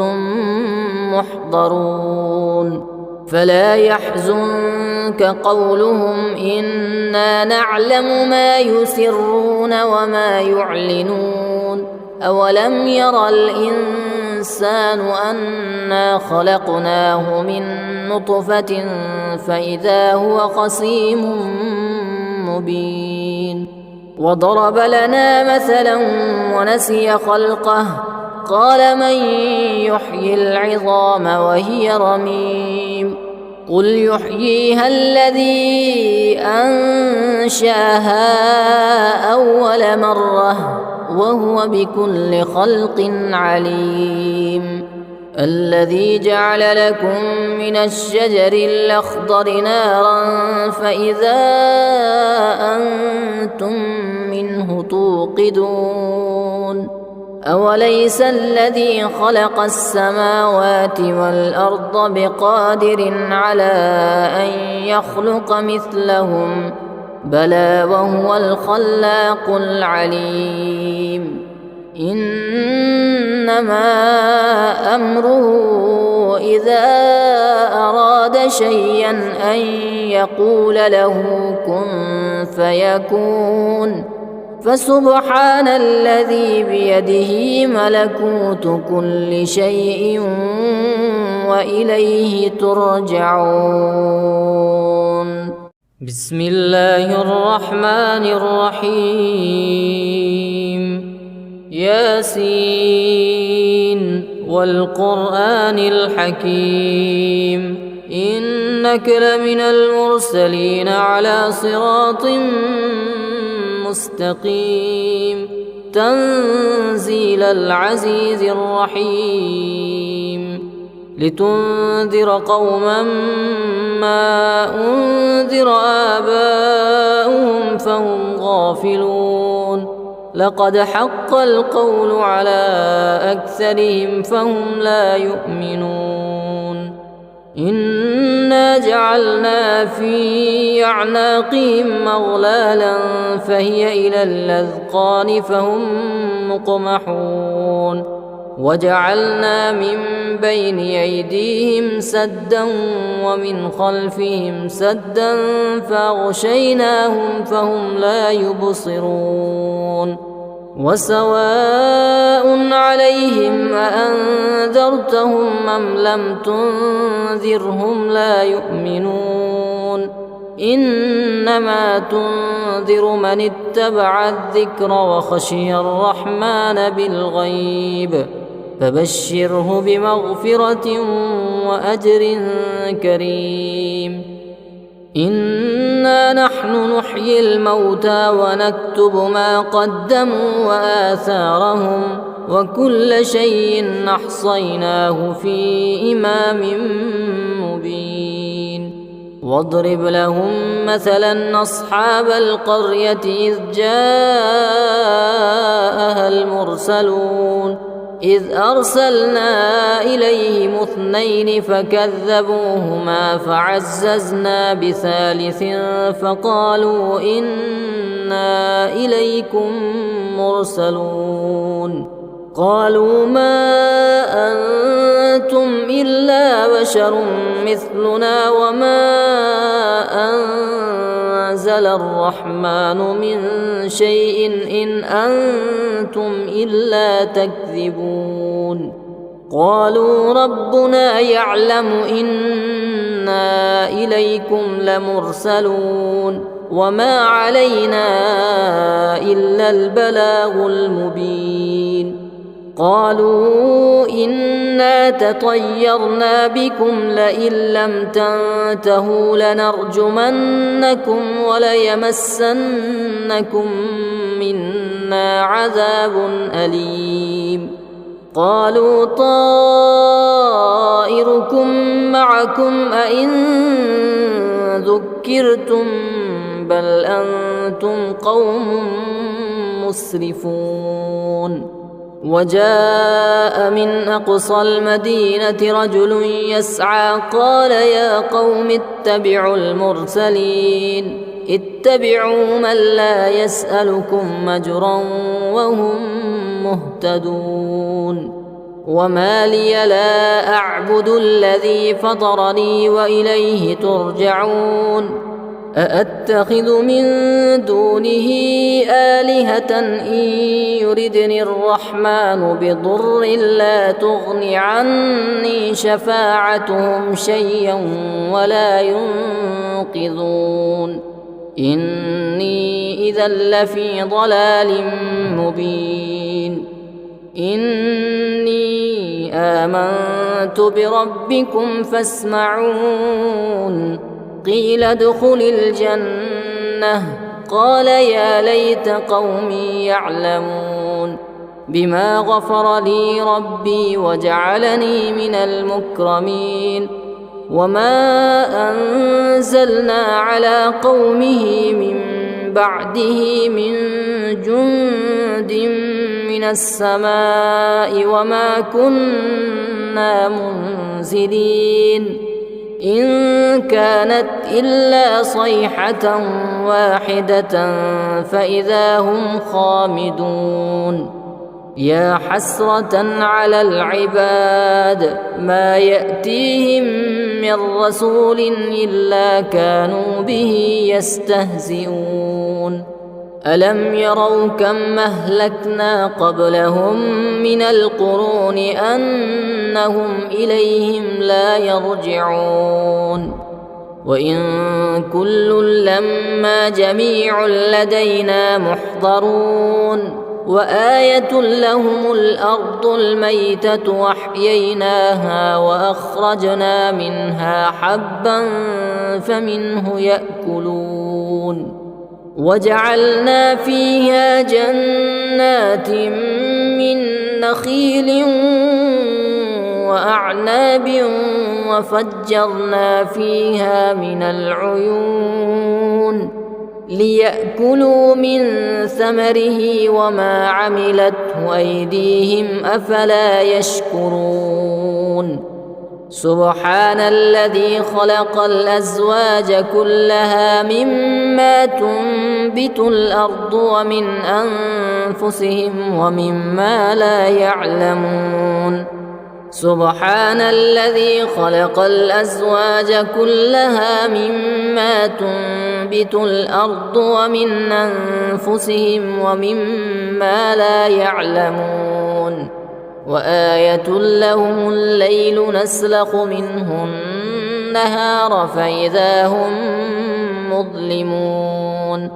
محضرون فلا يحزنك قولهم إنا نعلم ما يسرون وما يعلنون أولم ير الإنسان أنا خلقناه من نطفة فإذا هو خصيم مبين وضرب لنا مثلا ونسي خلقه قال من يحيي العظام وهي رميم قل يحييها الذي أنشأها أول مرة وهو بكل خلق عليم الذي جعل لكم من الشجر الأخضر نارا فإذا أنتم منه توقدون أوليس الذي خلق السماوات والأرض بقادر على أن يخلق مثلهم بلى وهو الخلاق العليم إنما أمره إذا أراد شيئا أن يقول له كن فيكون فسبحان الذي بيده ملكوت كل شيء وإليه ترجعون بسم الله الرحمن الرحيم ياسين والقرآن الحكيم إنك لمن المرسلين على صراط مستقيم تنزيل العزيز الرحيم لتنذر قوما ما أنذر آباؤهم فهم غافلون لقد حق القول على أكثرهم فهم لا يؤمنون إنا جعلنا في أعناقهم أغلالا فهي إلى الأذقان فهم مقمحون وجعلنا من بين أيديهم سدا ومن خلفهم سدا فأغشيناهم فهم لا يبصرون وسواء عليهم أأنذرتهم أم لم تنذرهم لا يؤمنون إنما تنذر من اتبع الذكر وخشي الرحمن بالغيب فبشره بمغفرة وأجر كريم إنا نحن نحيي الموتى ونكتب ما قدموا وآثارهم وكل شيء أحصيناه في إمام مبين واضرب لهم مثلا أصحاب القرية إذ جاءها المرسلون إذ أرسلنا إليهم 2 فكذبوهما فعززنا بثالث فقالوا إنا إليكم مرسلون قالوا ما أنتم إلا بشر مثلنا وما أنزل الرحمن من شيء إن أنتم إلا تكذبون قالوا ربنا يعلم إنا إليكم لمرسلون وما علينا إلا البلاغ المبين قالوا إنا تطيرنا بكم لئن لم تنتهوا لنرجمنكم وليمسنكم منا عذاب أليم قالوا طائركم معكم أئن ذكرتم بل أنتم قوم مسرفون وجاء من أقصى المدينة رجل يسعى قال يا قوم اتبعوا المرسلين اتبعوا من لا يسألكم أجرا وهم مهتدون وما لي لا أعبد الذي فطرني وإليه ترجعون أأتخذ من دونه آلهة إن يردني الرحمن بضر لا تغن عني شفاعتهم شيئا ولا ينقذون إني إذا لفي ضلال مبين إني آمنت بربكم فاسمعون قيل ادخل الجنة قال يا ليت قومي يعلمون بما غفر لي ربي وجعلني من المكرمين وما أنزلنا على قومه من بعده من جند من السماء وما كنا منزلين إن كانت إلا صيحة واحدة فإذا هم خامدون يا حسرة على العباد ما يأتيهم من رسول إلا كانوا به يستهزئون ألم يروا كم أهلكنا قبلهم من القرون أنهم إليهم لا يرجعون وإن كل لما جميع لدينا محضرون وآية لهم الأرض الميتة وأحييناها وأخرجنا منها حبا فمنه يأكلون وجعلنا فيها جنات من نخيل وأعناب وفجرنا فيها من العيون ليأكلوا من ثمره وما عملته أيديهم أفلا يشكرون سبحان الذي خلق الأزواج كلها مما تنبت الأرض ومن أنفسهم ومما لا يعلمون سبحان الذي خلق الأزواج كلها مما تنبت الأرض ومن أنفسهم ومما لا يعلمون وآية لهم الليل نسلخ منه النهار فإذا هم مظلمون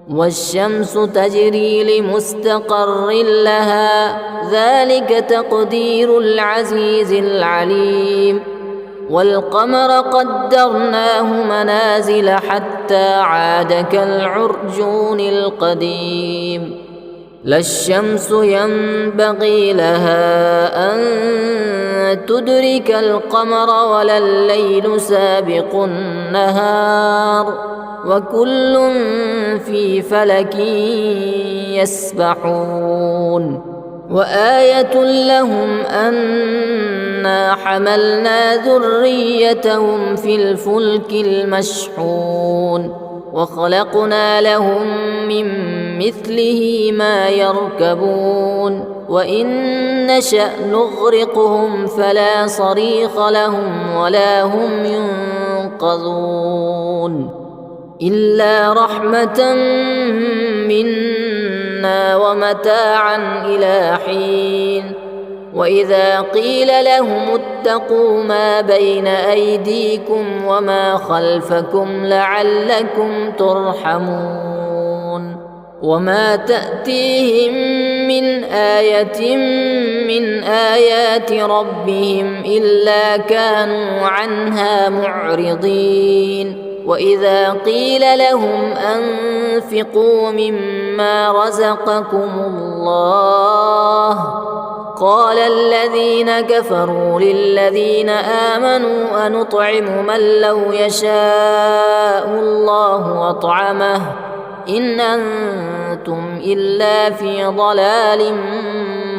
والشمس تجري لمستقر لها ذلك تقدير العزيز العليم والقمر قدرناه منازل حتى عاد كالعرجون القديم لا الشمس ينبغي لها أن تدرك القمر ولا الليل سابق النهار وكل في فلك يسبحون وآية لهم أنا حملنا ذريتهم في الفلك المشحون وخلقنا لهم من مثله ما يركبون وإن نشأ نغرقهم فلا صريخ لهم ولا هم ينقذون إلا رحمة منا ومتاعا إلى حين وإذا قيل لهم اتقوا ما بين أيديكم وما خلفكم لعلكم ترحمون وما تأتيهم من آية من آيات ربهم إلا كانوا عنها معرضين وإذا قيل لهم أنفقوا مما رزقكم الله قال الذين كفروا للذين آمنوا أنطعم من لو يشاء الله أطعمه إن أنتم إلا في ضلال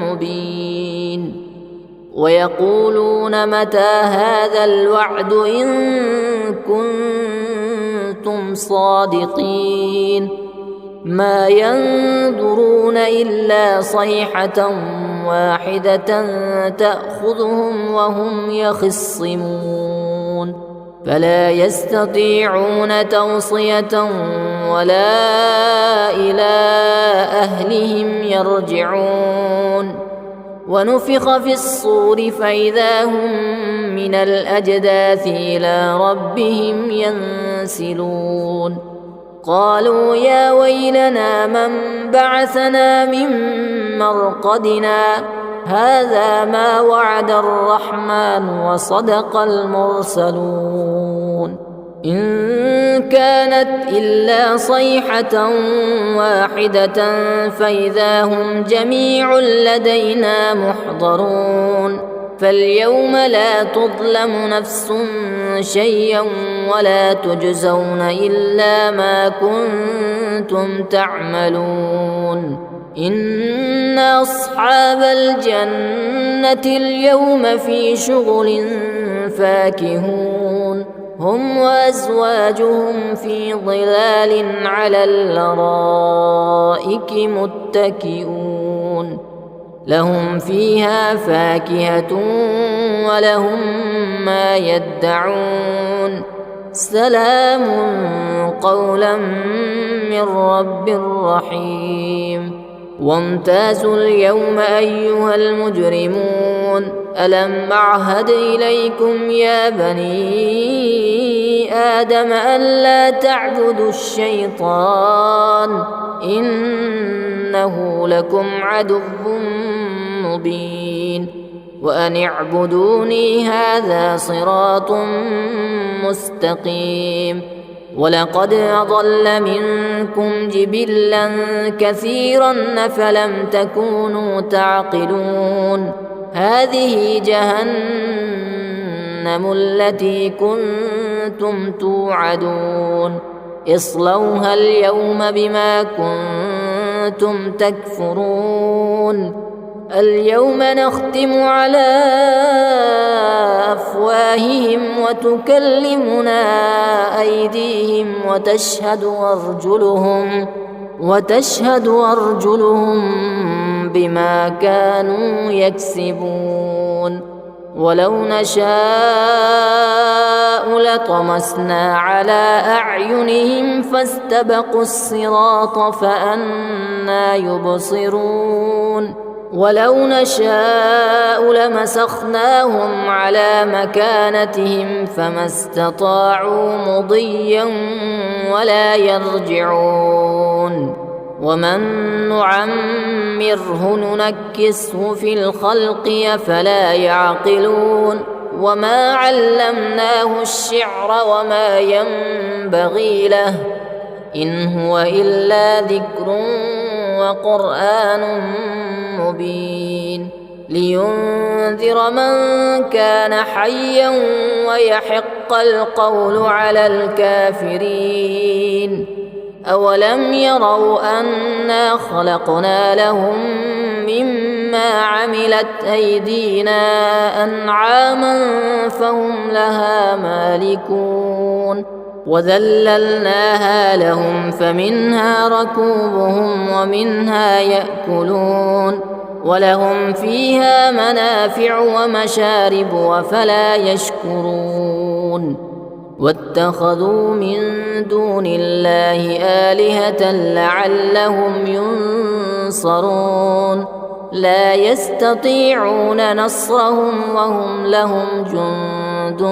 مبين ويقولون متى هذا الوعد إن كنتم كنتم صادقين ما ينظرون إلا صيحة واحدة تأخذهم وهم يخصمون فلا يستطيعون توصية ولا إلى أهلهم يرجعون ونفخ في الصور فإذا هم من الأجداث إلى ربهم ينسلون قالوا يا ويلنا من بعثنا من مرقدنا هذا ما وعد الرحمن وصدق المرسلون إن كانت إلا صيحة واحدة فإذا هم جميع لدينا محضرون فاليوم لا تظلم نفس شيئا ولا تجزون إلا ما كنتم تعملون إن أصحاب الجنة اليوم في شغل فاكهون هم وأزواجهم في ظلال على الأرائك متكئون لهم فيها فاكهة ولهم ما يدعون سلام قولا من رب رحيم وامتازوا اليوم أيها المجرمون ألم أعهد إليكم يا بني آدم ألا تعبدوا الشيطان إنه لكم عدو مبين وأن اعبدوني هذا صراط مستقيم ولقد أضل منكم جبلا كثيرا أفلم تكونوا تعقلون هذه جهنم التي كنتم توعدون اصلوها اليوم بما كنتم تكفرون اليوم نختم على أفواههم وتكلمنا أيديهم وتشهد أرجلهم بما كانوا يكسبون ولو نشاء لطمسنا على أعينهم فاستبقوا الصراط فأنى يبصرون ولو نشاء لمسخناهم على مكانتهم فما استطاعوا مضيا ولا يرجعون ومن نعمره ننكسه في الخلق أفلا يعقلون وما علمناه الشعر وما ينبغي له إن هو إلا ذكر وقرآن مبين لينذر من كان حيا ويحق القول على الكافرين أولم يروا أنا خلقنا لهم مما عملت أيدينا أنعاما فهم لها مالكون وذللناها لهم فمنها ركوبهم ومنها يأكلون ولهم فيها منافع ومشارب وفلا يشكرون واتخذوا من دون الله آلهة لعلهم ينصرون لا يستطيعون نصرهم وهم لهم جند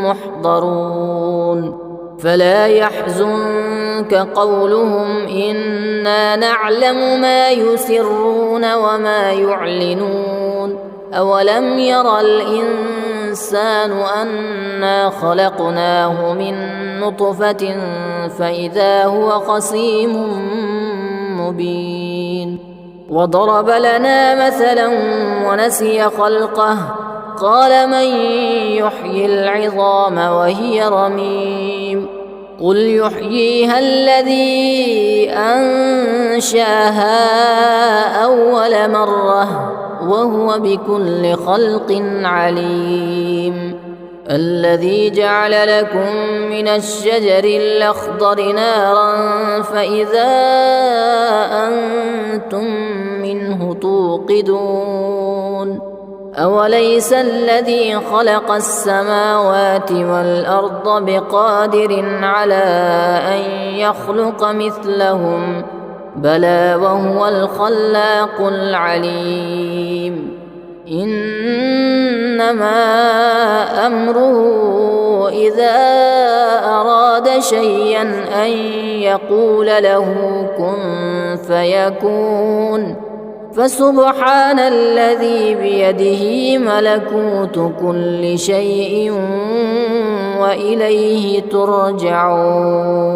محضرون فلا يحزنك قولهم إنا نعلم ما يسرون وما يعلنون أولم ير الإنسان أنا خلقناه من نطفة فإذا هو خصيم مبين وضرب لنا مثلا ونسي خلقه قال من يحيي العظام وهي رميم قل يحييها الذي أنشاها أول مرة وهو بكل خلق عليم الذي جعل لكم من الشجر الأخضر نارا فإذا أنتم منه توقدون أوليس الذي خلق السماوات والأرض بقادر على أن يخلق مثلهم بلى وهو الخلاق العليم إنما أمره إذا أراد شيئا أن يقول له كن فيكون فسبحان الذي بيده ملكوت كل شيء وإليه ترجعون